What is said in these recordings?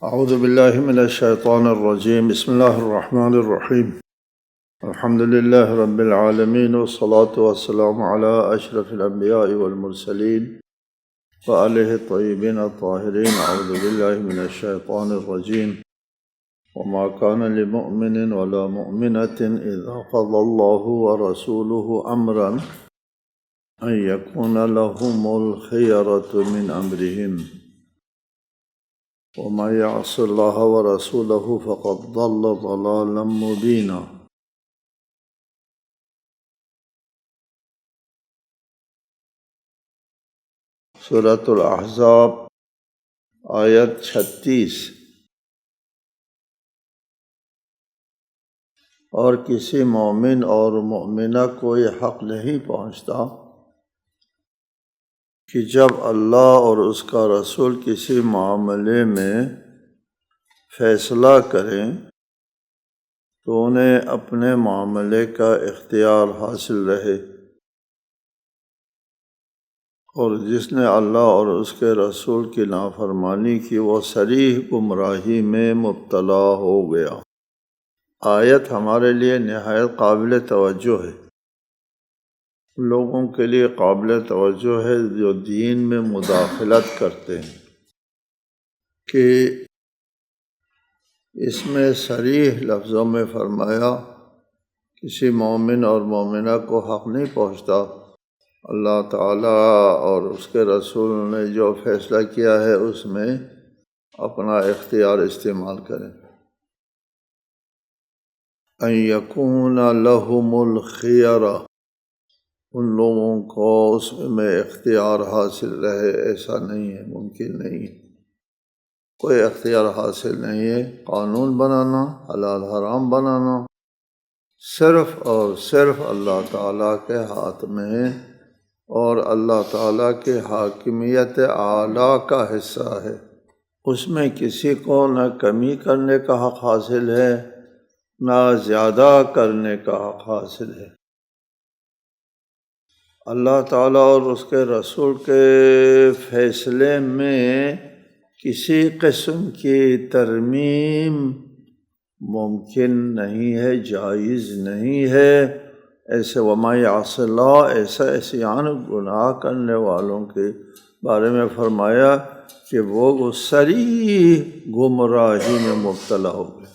اعوذ باللہ من الشیطان الرجیم بسم اللہ الرحمن الرحیم الحمد للہ رب العالمین والصلاة والسلام علی اشرف الانبیاء والمرسلین وآلہ الطیبین الطاہرین اعوذ باللہ من الشیطان الرجیم وما كان لمؤمن ولا مؤمنة اذا قضى الله ورسوله امرا ان يكون لهم الخيرة من امرهم وَمَن يَعْصِ اللَّهَ وَرَسُولَهُ فَقَدْ ضَلَّ ضَلَالًا مُبِينًا۔ سورۃ الاحزاب آیت 36۔ اور کسی مومن اور مومنہ کو یہ حق نہیں پہنچتا کہ جب اللہ اور اس کا رسول کسی معاملے میں فیصلہ کریں تو انہیں اپنے معاملے کا اختیار حاصل رہے، اور جس نے اللہ اور اس کے رسول کی نافرمانی کی وہ صریح گمراہی میں مبتلا ہو گیا۔ آیت ہمارے لیے نہایت قابل توجہ ہے، لوگوں کے لیے قابل توجہ ہے جو دین میں مداخلت کرتے ہیں، کہ اس میں صریح لفظوں میں فرمایا کسی مومن اور مومنہ کو حق نہیں پہنچتا اللہ تعالیٰ اور اس کے رسول نے جو فیصلہ کیا ہے اس میں اپنا اختیار استعمال کریں۔ ان یکون لہم الخیرہ، ان لوگوں کو اس میں اختیار حاصل رہے، ایسا نہیں ہے، ممکن نہیں ہے، کوئی اختیار حاصل نہیں ہے قانون بنانا، حلال حرام بنانا، صرف اور صرف اللہ تعالیٰ کے ہاتھ میں ہے، اور اللہ تعالیٰ کے حاکمیت اعلیٰ کا حصہ ہے، اس میں کسی کو نہ کمی کرنے کا حق حاصل ہے نہ زیادہ کرنے کا حق حاصل ہے۔ اللہ تعالیٰ اور اس کے رسول کے فیصلے میں کسی قسم کی ترمیم ممکن نہیں ہے، جائز نہیں ہے۔ ایسے وَمَن يَعْصِ اللَّهَ، ایسا عصیان گناہ کرنے والوں کے بارے میں فرمایا کہ وہ صریح گمراہی میں مبتلا ہو گئے،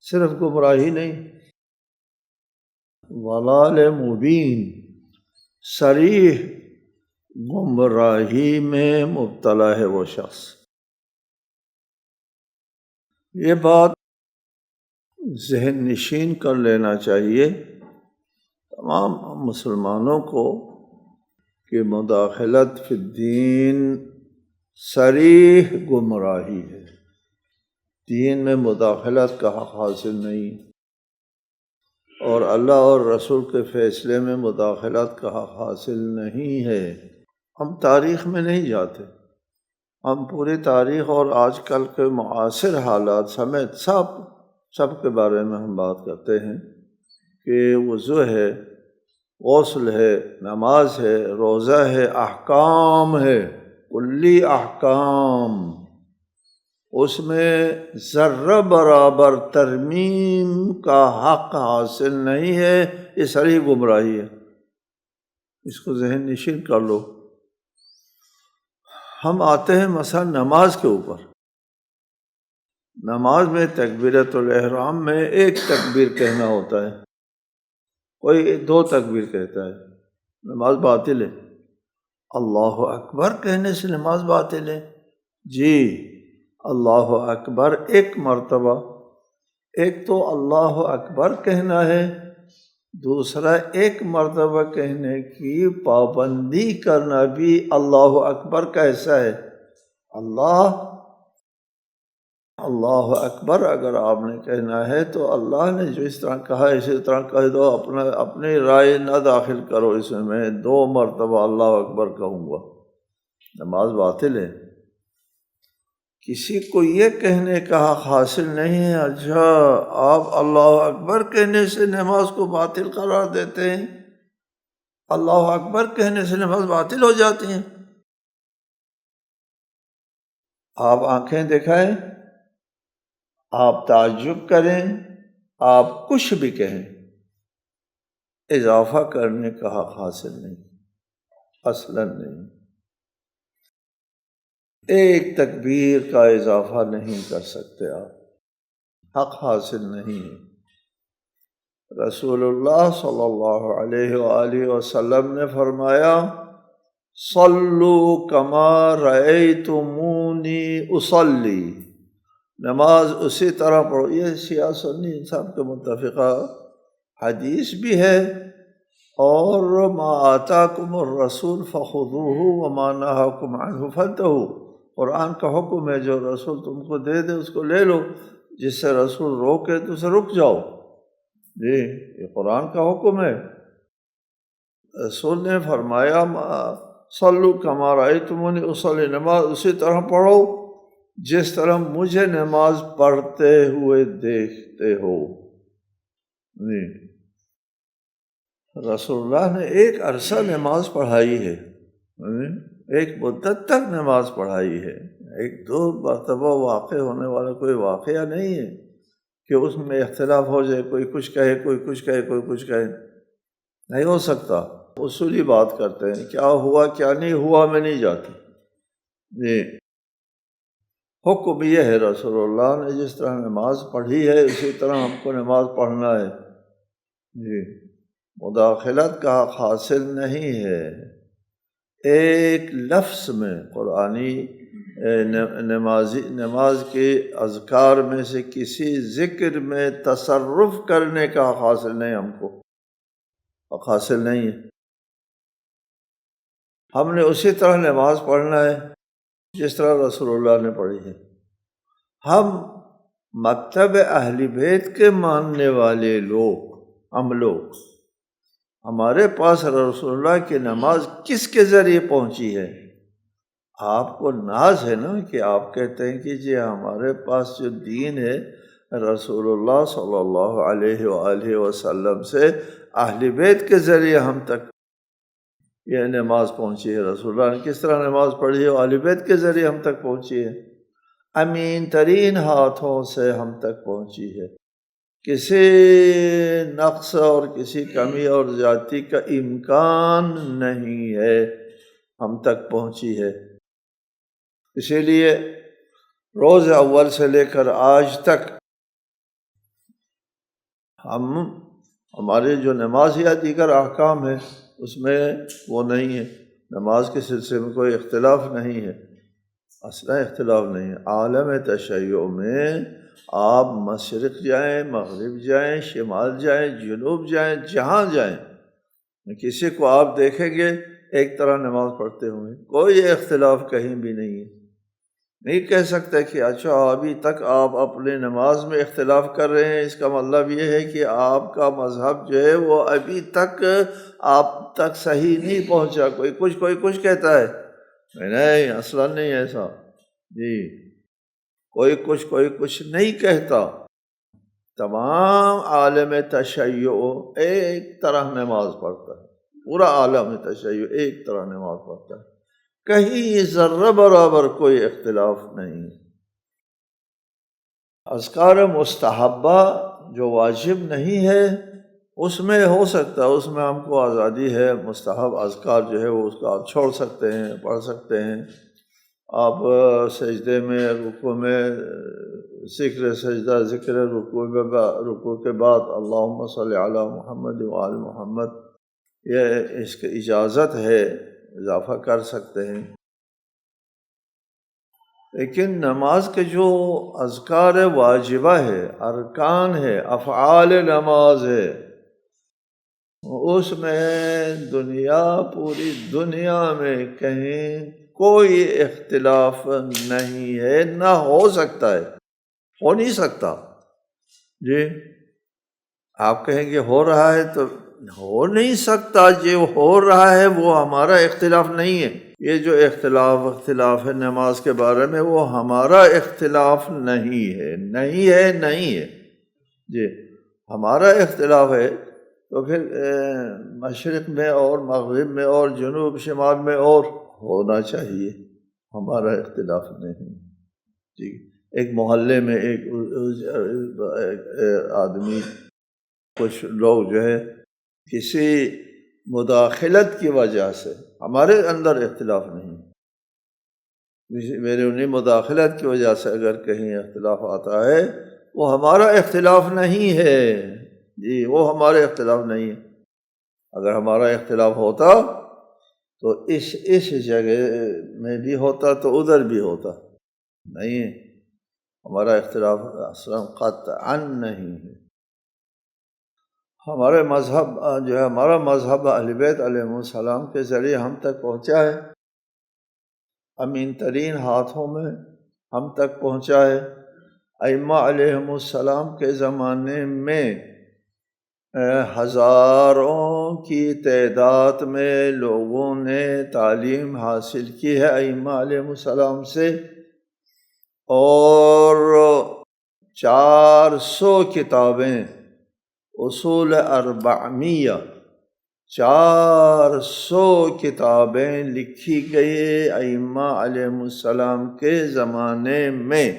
صرف گمراہی نہیں، ضلال مبین، صریح گمراہی میں مبتلا ہے وہ شخص۔ یہ بات ذہن نشین کر لینا چاہیے تمام مسلمانوں کو کہ مداخلت فی الدین صریح گمراہی ہے، دین میں مداخلت کا حق حاصل نہیں، اور اللہ اور رسول کے فیصلے میں مداخلت کا حق حاصل نہیں ہے۔ ہم تاریخ میں نہیں جاتے، ہم پوری تاریخ اور آج کل کے معاصر حالات سمیت سب کے بارے میں ہم بات کرتے ہیں کہ وضو ہے، غسل ہے، نماز ہے، روزہ ہے، احکام ہے، کلی احکام، اس میں ذرہ برابر ترمیم کا حق حاصل نہیں ہے، یہ صریح گمراہی ہے، اس کو ذہن نشین کر لو۔ ہم آتے ہیں مثلا نماز کے اوپر، نماز میں تکبیرۃ الاحرام میں ایک تکبیر کہنا ہوتا ہے، کوئی 2 تکبیر کہتا ہے، نماز باطل ہے۔ اللہ اکبر کہنے سے نماز باطل ہے؟ جی، اللہ اکبر ایک مرتبہ، ایک تو اللہ اکبر کہنا ہے، دوسرا ایک مرتبہ کہنے کی پابندی کرنا بھی اللہ اکبر کا حصہ ہے۔ اللہ اکبر اگر آپ نے کہنا ہے تو اللہ نے جو اس طرح کہا اسی طرح کہہ دو، اپنی رائے نہ داخل کرو اس میں 2 مرتبہ اللہ اکبر کہوں گا، نماز باطل ہے۔ کسی کو یہ کہنے کا حق حاصل نہیں ہے اچھا آپ اللہ اکبر کہنے سے نماز کو باطل قرار دیتے ہیں، اللہ اکبر کہنے سے نماز باطل ہو جاتی ہے۔ آپ آنکھیں دکھائیں، آپ تعجب کریں، آپ کچھ بھی کہیں، اضافہ کرنے کا حق حاصل نہیں، اصلاً نہیں۔ ایک تکبیر کا اضافہ نہیں کر سکتے آپ، حق حاصل نہیں ہے۔ رسول اللہ صلی اللہ علیہ وآلہ وسلم نے فرمایا صلو کما رأیتمونی اصلی، نماز اسی طرح پڑھو۔ یہ شیعہ سنی سب کے متفقہ حدیث بھی ہے، اور ما آتاکم الرسول فخذوہ وما نہاکم عنہ فانتہوا، قرآن کا حکم ہے، جو رسول تم کو دے دے اس کو لے لو، جس سے رسول روکے تو اسے رک جاؤ۔ جی یہ قرآن کا حکم ہے۔ رسول نے فرمایا صلو کما رأیتمونی اصلی، نماز اسی طرح پڑھو جس طرح مجھے نماز پڑھتے ہوئے دیکھتے ہو۔ جی رسول اللہ نے ایک عرصہ نماز پڑھائی ہے، ایک مدت تک نماز پڑھائی ہے، ایک دو مرتبہ واقع ہونے والا کوئی واقعہ نہیں ہے کہ اس میں اختلاف ہو جائے، کوئی کچھ کہے کوئی کچھ کہے کوئی کچھ کہے، نہیں ہو سکتا۔ اصولی بات کرتے ہیں، کیا ہوا کیا نہیں ہوا میں نہیں جاتی۔ جی حکم یہ ہے، رسول اللہ نے جس طرح نماز پڑھی ہے اسی طرح ہم کو نماز پڑھنا ہے۔ جی مداخلت کا حق حاصل نہیں ہے۔ ایک لفظ میں قرآنی نماز کے اذکار میں سے کسی ذکر میں تصرف کرنے کا حق حاصل نہیں، ہم کو حق حاصل نہیں ہے۔ ہم نے اسی طرح نماز پڑھنا ہے جس طرح رسول اللہ نے پڑھی ہے۔ ہم مکتب اہل بیت کے ماننے والے لوگ، ہم لوگ، ہمارے پاس رسول اللہ کی نماز کس کے ذریعے پہنچی ہے؟ آپ کو ناز ہے نا کہ آپ کہتے ہیں کہ جی ہمارے پاس جو دین ہے رسول اللہ صلی اللہ علیہ وآلہ وسلم سے اہل بیت کے ذریعے ہم تک یہ نماز پہنچی ہے۔ رسول اللہ نے کس طرح نماز پڑھی ہے؟ اہل بیت کے ذریعے ہم تک پہنچی ہے، امین ترین ہاتھوں سے ہم تک پہنچی ہے، کسی نقص اور کسی کمی اور زیادتی کا امکان نہیں ہے، ہم تک پہنچی ہے۔ اسی لیے روز اول سے لے کر آج تک ہمارے جو نماز یا دیگر احکام ہیں اس میں وہ نہیں ہے، نماز کے سلسلے میں کوئی اختلاف نہیں ہے، اصلا اختلاف نہیں ہے۔ عالم تشیع میں آپ مشرق جائیں، مغرب جائیں، شمال جائیں، جنوب جائیں، جہاں جائیں، کسی کو آپ دیکھیں گے ایک طرح نماز پڑھتے ہوئے، کوئی اختلاف کہیں بھی نہیں ہے۔ نہیں کہہ سکتے کہ اچھا ابھی تک آپ اپنے نماز میں اختلاف کر رہے ہیں، اس کا مطلب یہ ہے کہ آپ کا مذہب جو ہے وہ ابھی تک آپ تک صحیح نہیں پہنچا، کوئی کچھ کہتا ہے، نہیں اصلا نہیں ایسا۔ جی کوئی کچھ نہیں کہتا، تمام عالم تشیع ایک طرح نماز پڑھتا ہے، پورا عالم تشیع ایک طرح نماز پڑھتا ہے، کہیں ذرہ برابر کوئی اختلاف نہیں۔ اذکار مستحبہ جو واجب نہیں ہے اس میں ہو سکتا ہے، اس میں ہم کو آزادی ہے، مستحب اذکار جو ہے وہ اس کو آپ چھوڑ سکتے ہیں، پڑھ سکتے ہیں۔ آپ سجدے میں، رکوع میں ذکر سجدہ، ذکر رکوع کے بعد اللہم صلی علی محمد وآل محمد، یہ اس کی اجازت ہے، اضافہ کر سکتے ہیں۔ لیکن نماز کے جو اذکار واجبہ ہے، ارکان ہے، افعال نماز ہے، اس میں پوری دنیا میں کہیں کوئی اختلاف نہیں ہے، نہ ہو سکتا ہے، ہو نہیں سکتا۔ جی آپ کہیں گے ہو رہا ہے، تو ہو نہیں سکتا، جو ہو رہا ہے وہ ہمارا اختلاف نہیں ہے۔ یہ جو اختلاف ہے نماز کے بارے میں، وہ ہمارا اختلاف نہیں ہے۔ جی ہمارا اختلاف ہے تو پھر مشرق میں اور مغرب میں اور جنوب شمال میں اور ہونا چاہیے، ہمارا اختلاف نہیں۔ ایک محلے میں ایک آدمی، کچھ لوگ جو ہے کسی مداخلت کی وجہ سے، ہمارے اندر اختلاف نہیں، بیرونی مداخلت کی وجہ سے اگر کہیں اختلاف آتا ہے وہ ہمارا اختلاف نہیں ہے، جی وہ ہمارا اختلاف نہیں ہے۔ اگر ہمارا اختلاف ہوتا تو اس جگہ میں بھی ہوتا تو ادھر بھی ہوتا، نہیں ہے، ہمارا اختلاف اصلا قطعا نہیں ہے۔ ہمارے مذہب جو ہے، ہمارا مذہب اہل بیت علیہ السلام کے ذریعے ہم تک پہنچا ہے، امین ترین ہاتھوں میں ہم تک پہنچا ہے۔ ائمہ علیہ السلام کے زمانے میں ہزاروں کی تعداد میں لوگوں نے تعلیم حاصل کی ہے ائمہ علیہ السلام سے، اور 400 کتابیں، اصول 400 کتابیں لکھی گئی ائمہ علیہ السلام کے زمانے میں،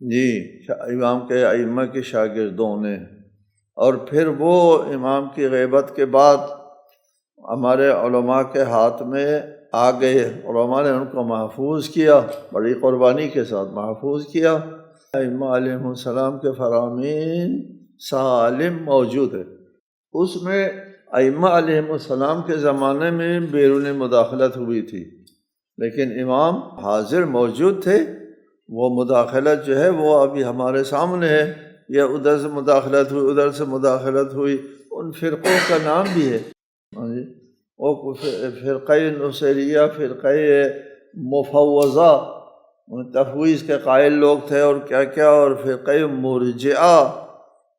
جی امام کے ائمہ کے شاگردوں نے، اور پھر وہ امام کی غیبت کے بعد ہمارے علماء کے ہاتھ میں آ گئے، علماء نے ان کو محفوظ کیا، بڑی قربانی کے ساتھ محفوظ کیا۔ ائمہ علیہ السلام کے فرامین سالم موجود ہے، اس میں ائمہ علیہ السلام کے زمانے میں بیرون مداخلت ہوئی تھی، لیکن امام حاضر موجود تھے، وہ مداخلت جو ہے وہ ابھی ہمارے سامنے ہے، یا ادھر سے مداخلت ہوئی، ادھر سے مداخلت ہوئی، ان فرقوں کا نام بھی ہے، وہ فرقہ نصیریہ، فرقہ مفوضہ، تفویض کے قائل لوگ تھے، اور کیا کیا، اور فرقہ مرجئہ،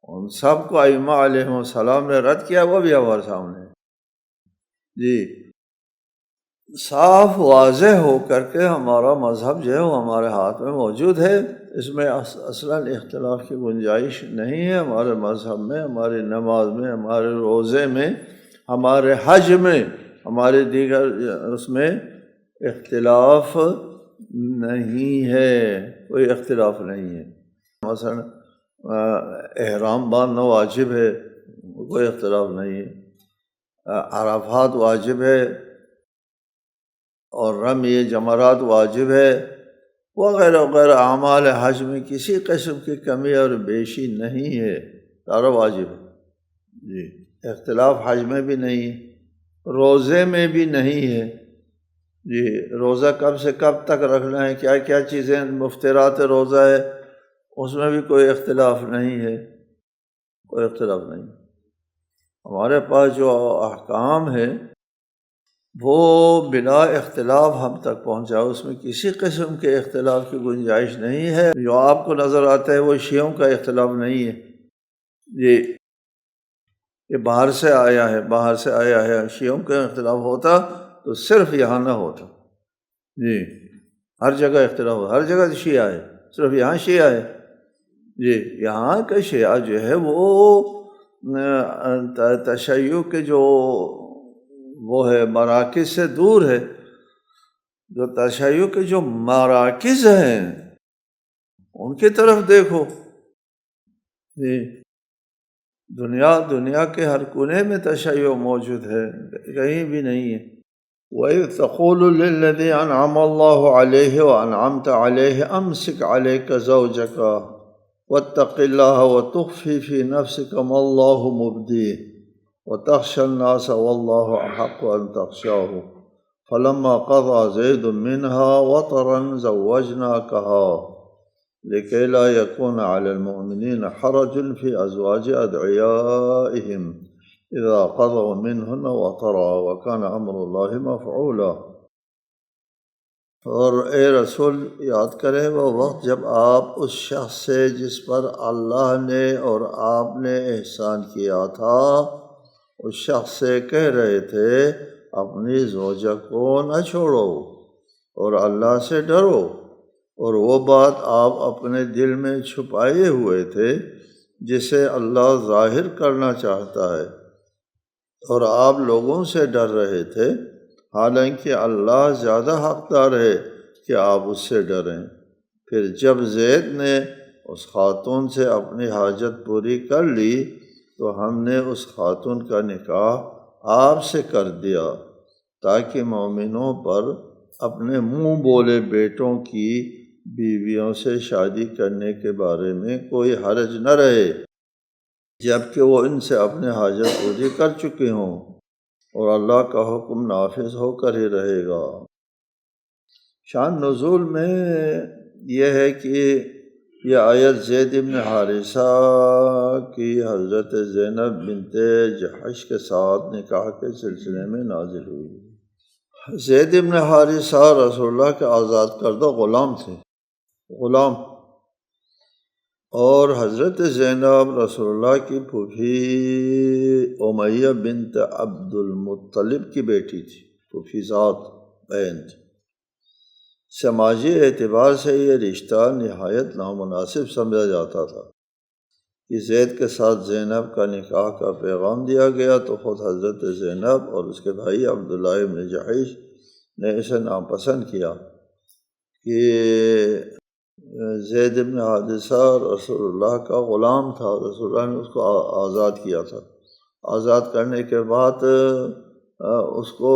ان سب کو ائمہ علیہ السلام نے رد کیا، وہ بھی ہمارے سامنے ہے، جی صاف واضح ہو کر کے ہمارا مذہب جو ہے وہ ہمارے ہاتھ میں موجود ہے، اس میں اصلاً اختلاف کی گنجائش نہیں ہے۔ ہمارے مذہب میں، ہماری نماز میں، ہمارے روزے میں، ہمارے حج میں، ہمارے دیگر اس میں اختلاف نہیں ہے، کوئی اختلاف نہیں ہے۔ مثلا احرام باندھنا واجب ہے، کوئی اختلاف نہیں ہے، عرفات واجب ہے، اور رمی جمرات واجب ہے، وغیرہ وغیرہ اعمال حج میں کسی قسم کی کمی اور بیشی نہیں ہے، سارا واجب ہے، جی اختلاف حج میں بھی نہیں ہے، روزے میں بھی نہیں ہے، جی روزہ کب سے کب تک رکھنا ہے، کیا کیا چیزیں مفطرات روزہ ہے، اس میں بھی کوئی اختلاف نہیں ہے، کوئی اختلاف نہیں۔ ہمارے پاس جو احکام ہے وہ بلا اختلاف ہم تک پہنچا، اس میں کسی قسم کے اختلاف کی گنجائش نہیں ہے۔ جو آپ کو نظر آتا ہے وہ شیعوں کا اختلاف نہیں ہے، یہ باہر سے آیا ہے، باہر سے آیا ہے۔ شیعوں کا اختلاف ہوتا تو صرف یہاں نہ ہوتا، جی ہر جگہ اختلاف ہوتا، ہر جگہ شیعہ ہے، صرف یہاں شیعہ ہے، جی یہاں کا شیعہ جو ہے وہ تشیع کے جو وہ ہے مراکز سے دور ہے، جو تشیع کے جو مراکز ہیں ان کی طرف دیکھو، جی دنیا کے ہر کونے میں تشیع موجود ہے، کہیں بھی نہیں ہے۔ وَإِذْ تَقُولُ لِلَّذِي أَنْعَمَ اللَّهُ عَلَيْهِ وَأَنْعَمْتَ عَلَيْهِ أَمْسِكْ عَلَيْكَ زَوْجَكَ وَاتَّقِ اللَّهَ وَتُخْفِي فِي نَفْسِكَ مَا اللَّهُ مُبْدِيهِ وَتَخْشَى النَّاسَ وَاللَّهُ أَحَقُّ أَنْ تَخْشَاهُ فَلَمَّا قَضَى زَيْدٌ مِّنْهَا وَطَرًا زَوَّجْنَاكَهَا لِكَيْ لَا يَكُونَ عَلَى الْمُؤْمِنِينَ حَرَجٌ فِي أَزْوَاجِ أَدْعِيَائِهِمْ إِذَا قَضَوْا مِنْهُنَّ وَطَرًا وَكَانَ أَمْرُ اللَّهِ مَفْعُولًا۔ اور اے رسول یاد کرے وہ وقت جب آپ اس شخص سے جس پر اللہ نے اور آپ نے احسان کیا تھا، اس شخص سے کہہ رہے تھے اپنی زوجہ کو نہ چھوڑو اور اللہ سے ڈرو، اور وہ بات آپ اپنے دل میں چھپائے ہوئے تھے جسے اللہ ظاہر کرنا چاہتا ہے، اور آپ لوگوں سے ڈر رہے تھے، حالانکہ اللہ زیادہ حقدار ہے کہ آپ اس سے ڈریں۔ پھر جب زید نے اس خاتون سے اپنی حاجت پوری کر لی تو ہم نے اس خاتون کا نکاح آپ سے کر دیا تاکہ مومنوں پر اپنے منہ بولے بیٹوں کی بیویوں سے شادی کرنے کے بارے میں کوئی حرج نہ رہے جبکہ وہ ان سے اپنے حاجت پوری کر چکے ہوں، اور اللہ کا حکم نافذ ہو کر ہی رہے گا۔ شان نزول میں یہ ہے کہ یہ آیت زید بن حارثہ کی حضرت زینب بنت جحش کے ساتھ نکاح کے سلسلے میں نازل ہوئی۔ زید بن حارثہ رسول اللہ کے آزاد کردہ غلام تھے، اور حضرت زینب رسول اللہ کی پھوپھی امیہ بنت عبد المطلب کی بیٹی تھی، پھوپھی ذات بہن تھی۔ سماجی اعتبار سے یہ رشتہ نہایت نامناسب سمجھا جاتا تھا کہ زید کے ساتھ زینب کا نکاح کا پیغام دیا گیا تو خود حضرت زینب اور اس کے بھائی عبداللہ بن جحش نے اسے ناپسند کیا کہ زید بن حارثہ رسول اللہ کا غلام تھا، رسول اللہ نے اس کو آزاد کیا تھا۔ آزاد کرنے کے بعد اس کو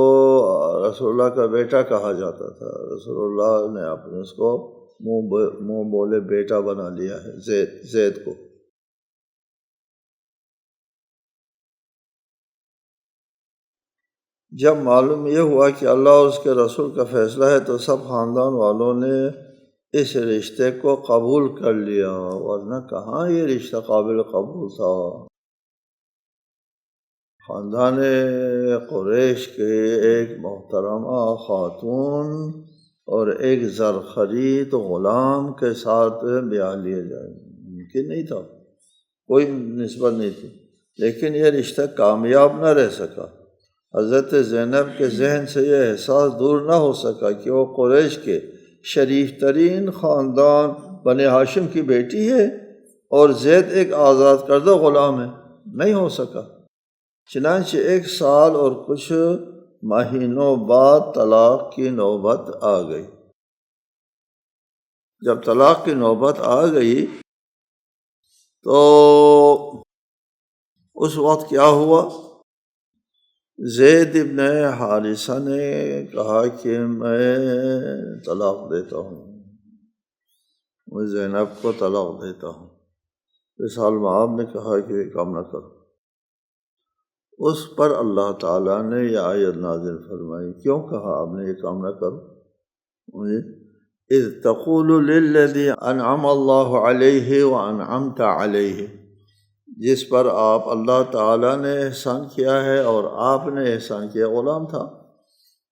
رسول اللہ کا بیٹا کہا جاتا تھا۔ رسول اللہ نے اپنے اس کو منہ بولے بیٹا بنا لیا ہے زید کو۔ جب معلوم یہ ہوا کہ اللہ اور اس کے رسول کا فیصلہ ہے تو سب خاندان والوں نے اس رشتے کو قبول کر لیا، ورنہ کہاں یہ رشتہ قابل قبول تھا۔ خاندان قریش کے ایک محترمہ خاتون اور ایک زرخرید غلام کے ساتھ بیاہ لیا جائے ممکن نہیں تھا، کوئی نسبت نہیں تھی، لیکن یہ رشتہ کامیاب نہ رہ سکا۔ حضرت زینب کے ذہن سے یہ احساس دور نہ ہو سکا کہ وہ قریش کے شریف ترین خاندان بنی ہاشم کی بیٹی ہے اور زید ایک آزاد کردہ غلام ہے، نہیں ہو سکا۔ چنانچہ 1 سال اور کچھ مہینوں بعد طلاق کی نوبت آ گئی۔ جب طلاق کی نوبت آ گئی تو اس وقت کیا ہوا؟ زید بن حارثہ نے کہا کہ میں طلاق دیتا ہوں، میں زینب کو طلاق دیتا ہوں۔ اس حال میں آپ نے کہا کہ یہ کام نہ کرو۔ اس پر اللہ تعالیٰ نے یہ آیت نازل فرمائی، کیوں کہا آپ نے یہ کام نہ کرو؟ اذ تقول للذی انعم اللہ علیہ وانعمت علیہ، جس پر آپ اللہ تعالیٰ نے احسان کیا ہے اور آپ نے احسان کیا، غلام تھا،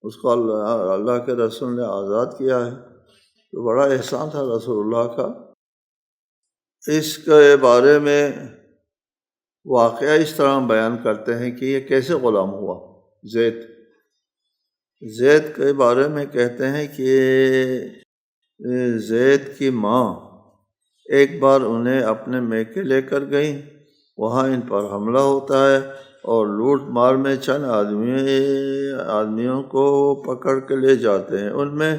اس کو اللہ کے رسول نے آزاد کیا ہے، تو بڑا احسان تھا رسول اللہ کا۔ اس کے بارے میں واقعہ اس طرح بیان کرتے ہیں کہ یہ کیسے غلام ہوا۔ زید کے بارے میں کہتے ہیں کہ زید کی ماں ایک بار انہیں اپنے میکے لے کر گئیں، وہاں ان پر حملہ ہوتا ہے اور لوٹ مار میں چند آدمیوں کو پکڑ کے لے جاتے ہیں، ان میں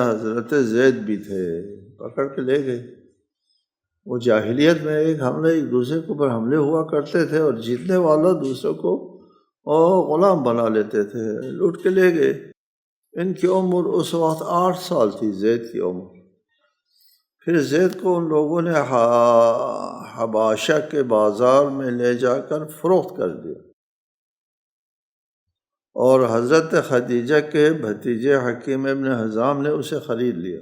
حضرت زید بھی تھے، پکڑ کے لے گئے۔ وہ جاہلیت میں ایک دوسرے کے اوپر حملے ہوا کرتے تھے اور جیتنے والا دوسرے کو غلام بنا لیتے تھے، لوٹ کے لے گئے۔ ان کی عمر اس وقت 8 سال تھی، زید کی عمر۔ پھر زید کو ان لوگوں نے حباشہ کے بازار میں لے جا کر فروخت کر دیا، اور حضرت خدیجہ کے بھتیجے حکیم ابن حزام نے اسے خرید لیا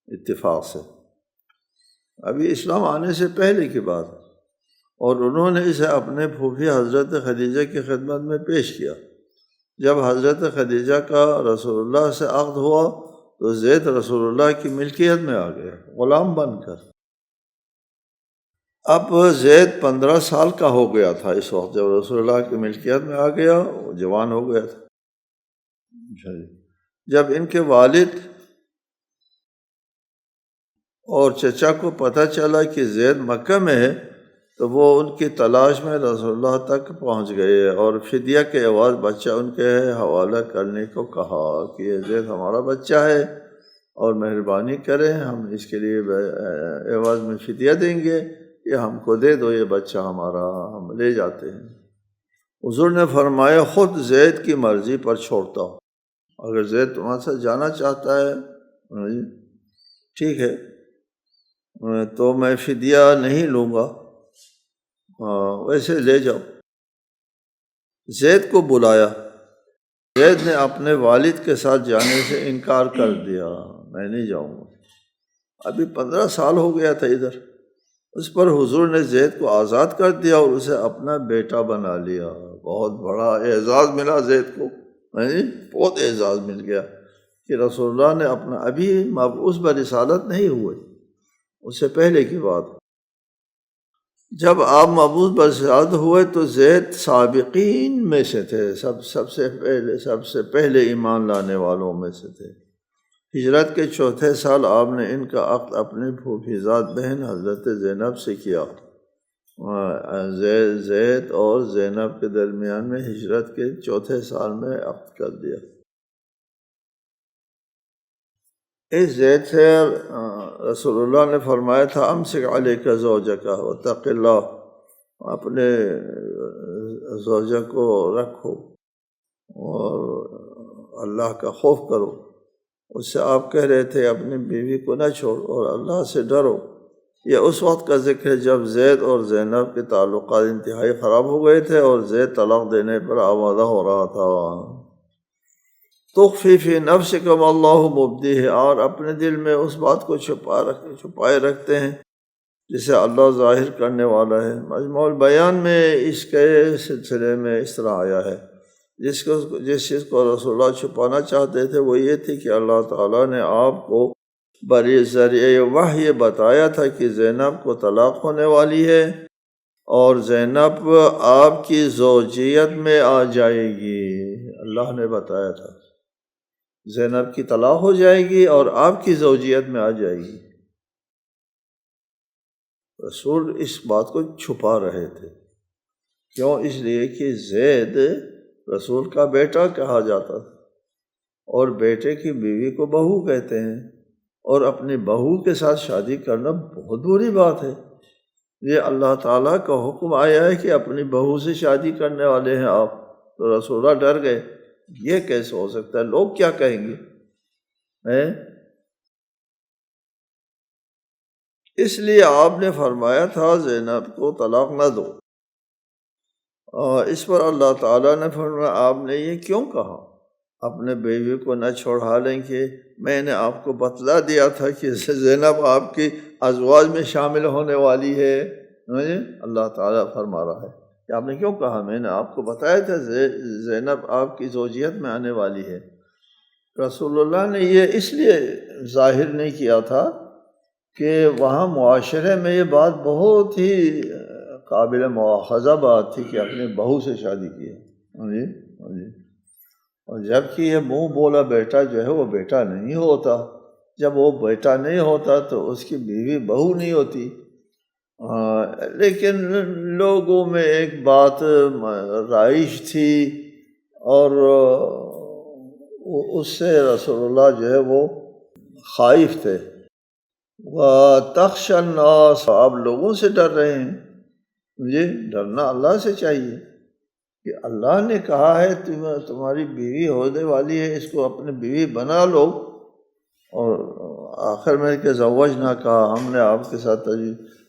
اتفاق سے، ابھی اسلام آنے سے پہلے کی بات ہے، اور انہوں نے اسے اپنے پھوپھی حضرت خدیجہ کی خدمت میں پیش کیا۔ جب حضرت خدیجہ کا رسول اللہ سے عقد ہوا تو زید رسول اللہ کی ملکیت میں آ گیا غلام بن کر۔ اب زید 15 سال کا ہو گیا تھا اس وقت جب رسول اللہ کی ملکیت میں آ گیا، وہ جوان ہو گیا تھا۔ جب ان کے والد اور چچا کو پتہ چلا کہ زید مکہ میں ہے تو وہ ان کی تلاش میں رسول اللہ تک پہنچ گئے اور فدیہ کے عوض بچہ ان کے حوالہ کرنے کو کہا کہ یہ زید ہمارا بچہ ہے اور مہربانی کریں، ہم اس کے لیے عوض میں فدیہ دیں گے، یہ ہم کو دے دو، یہ بچہ ہمارا، ہم لے جاتے ہیں۔ حضور نے فرمایا خود زید کی مرضی پر چھوڑتا ہوں، اگر زید تمہارے ساتھ جانا چاہتا ہے ٹھیک ہے، تو میں فدیہ نہیں لوں گا، ویسے لے جاؤ۔ زید کو بلایا، زید نے اپنے والد کے ساتھ جانے سے انکار کر دیا، میں نہیں جاؤں گا، ابھی 15 سال ہو گیا تھا ادھر۔ اس پر حضور نے زید کو آزاد کر دیا اور اسے اپنا بیٹا بنا لیا۔ بہت بڑا اعزاز ملا زید کو، بہت اعزاز مل گیا کہ رسول اللہ نے اپنا، ابھی مبعوث برسالت نہیں ہوئے، اس سے پہلے کی بات۔ جب آپ مبعوث برسالت ہوئے تو زید سابقین میں سے تھے، سب سے پہلے ایمان لانے والوں میں سے تھے۔ ہجرت کے 4تھے سال آپ نے ان کا عقد اپنی پھوپھیزاد بہن حضرت زینب سے کیا۔ زید اور زینب کے درمیان میں ہجرت کے 4تھے سال میں عقد کر دیا۔ اس زید سے رسول اللہ نے فرمایا تھا امسک علیک زوجک واتق اللہ، اپنے زوجہ کو رکھو اور اللہ کا خوف کرو۔ اس سے آپ کہہ رہے تھے اپنی بیوی کو نہ چھوڑو اور اللہ سے ڈرو۔ یہ اس وقت کا ذکر ہے جب زید اور زینب کے تعلقات انتہائی خراب ہو گئے تھے اور زید طلاق دینے پر آمادہ ہو رہا تھا۔ تخفی فی نفسک ما اللہ مبدیہ، اور اپنے دل میں اس بات کو چھپائے رکھتے ہیں جسے اللہ ظاہر کرنے والا ہے۔ مجموع البیان میں اس کے سلسلے میں اس طرح آیا ہے، جس چیز کو رسول اللہ چھپانا چاہتے تھے وہ یہ تھی کہ اللہ تعالیٰ نے آپ کو ذریعہ وحی بتایا تھا کہ زینب کو طلاق ہونے والی ہے اور زینب آپ کی زوجیت میں آ جائے گی۔ اللہ نے بتایا تھا زینب کی طلاق ہو جائے گی اور آپ کی زوجیت میں آ جائے گی۔ رسول اس بات کو چھپا رہے تھے، کیوں؟ اس لیے کہ زید رسول کا بیٹا کہا جاتا تھا اور بیٹے کی بیوی کو بہو کہتے ہیں، اور اپنی بہو کے ساتھ شادی کرنا بہت بری بات ہے۔ یہ اللہ تعالیٰ کا حکم آیا ہے کہ اپنی بہو سے شادی کرنے والے ہیں آپ، تو رسول اللہ ڈر گئے، یہ کیسے ہو سکتا ہے، لوگ کیا کہیں گے؟ اس لیے آپ نے فرمایا تھا زینب کو طلاق نہ دو۔ اس پر اللہ تعالیٰ نے فرمایا آپ نے یہ کیوں کہا؟ اپنے بیوی کو نہ چھوڑا لیں کہ میں نے آپ کو بتلا دیا تھا کہ زینب آپ کی ازواج میں شامل ہونے والی ہے۔ اللہ تعالیٰ فرما رہا ہے کہ آپ نے کیوں کہا؟ میں نے آپ کو بتایا تھا زینب آپ کی زوجیت میں آنے والی ہے۔ رسول اللہ نے یہ اس لیے ظاہر نہیں کیا تھا کہ وہاں معاشرے میں یہ بات بہت ہی قابل مواخذہ بات تھی کہ اپنی بہو سے شادی کی ہے۔ اور جب کہ یہ منہ بولا بیٹا جو ہے وہ بیٹا نہیں ہوتا، جب وہ بیٹا نہیں ہوتا تو اس کی بیوی بہو نہیں ہوتی۔ لیکن لوگوں میں ایک بات رائج تھی اور اس سے رسول اللہ جو ہے وہ خائف تھے۔ وَتَخْشَى النَّاسَ، آپ لوگوں سے ڈر رہے ہیں، مجھے ڈرنا اللہ سے چاہیے کہ اللہ نے کہا ہے تمہاری بیوی ہونے والی ہے، اس کو اپنی بیوی بنا لو، اور آخر میں کہ زوج نہ کہا، ہم نے آپ کے ساتھ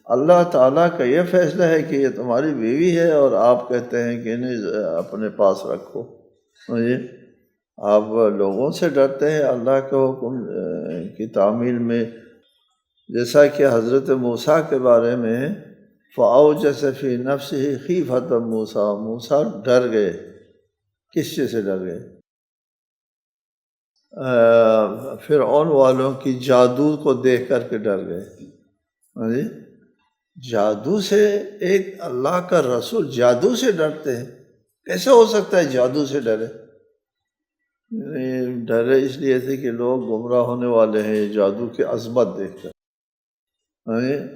اللہ تعالیٰ کا یہ فیصلہ ہے کہ یہ تمہاری بیوی ہے اور آپ کہتے ہیں کہ نہیں اپنے پاس رکھو۔ آپ لوگوں سے ڈرتے ہیں اللہ کے حکم کی تعمیل میں، جیسا کہ حضرت موسیٰ کے بارے میں فَأَوْجَسَ فِي نَفْسِهِ خِیفَةَ مُوسیٰ، موسیٰ ڈر گئے۔ کس چیز سے ڈر گئے؟ فرعون والوں کی جادو کو دیکھ کر کے ڈر گئے۔ جادو سے ایک اللہ کا رسول جادو سے ڈرتے ہیں؟ کیسے ہو سکتا ہے جادو سے ڈرے؟ ڈرے اس لیے تھے کہ لوگ گمراہ ہونے والے ہیں جادو کی عظمت دیکھ کر،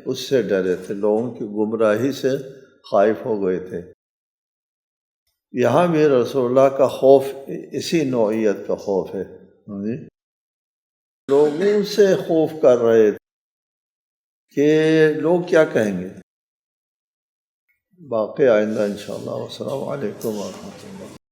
اس سے ڈرے تھے، لوگوں کی گمراہی سے خائف ہو گئے تھے۔ یہاں بھی رسول اللہ کا خوف اسی نوعیت کا خوف ہے۔ لوگوں سے خوف کر رہے تھے کہ لوگ کیا کہیں گے. باقی آئندہ انشاءاللہ. والسلام علیکم ورحمۃ اللہ.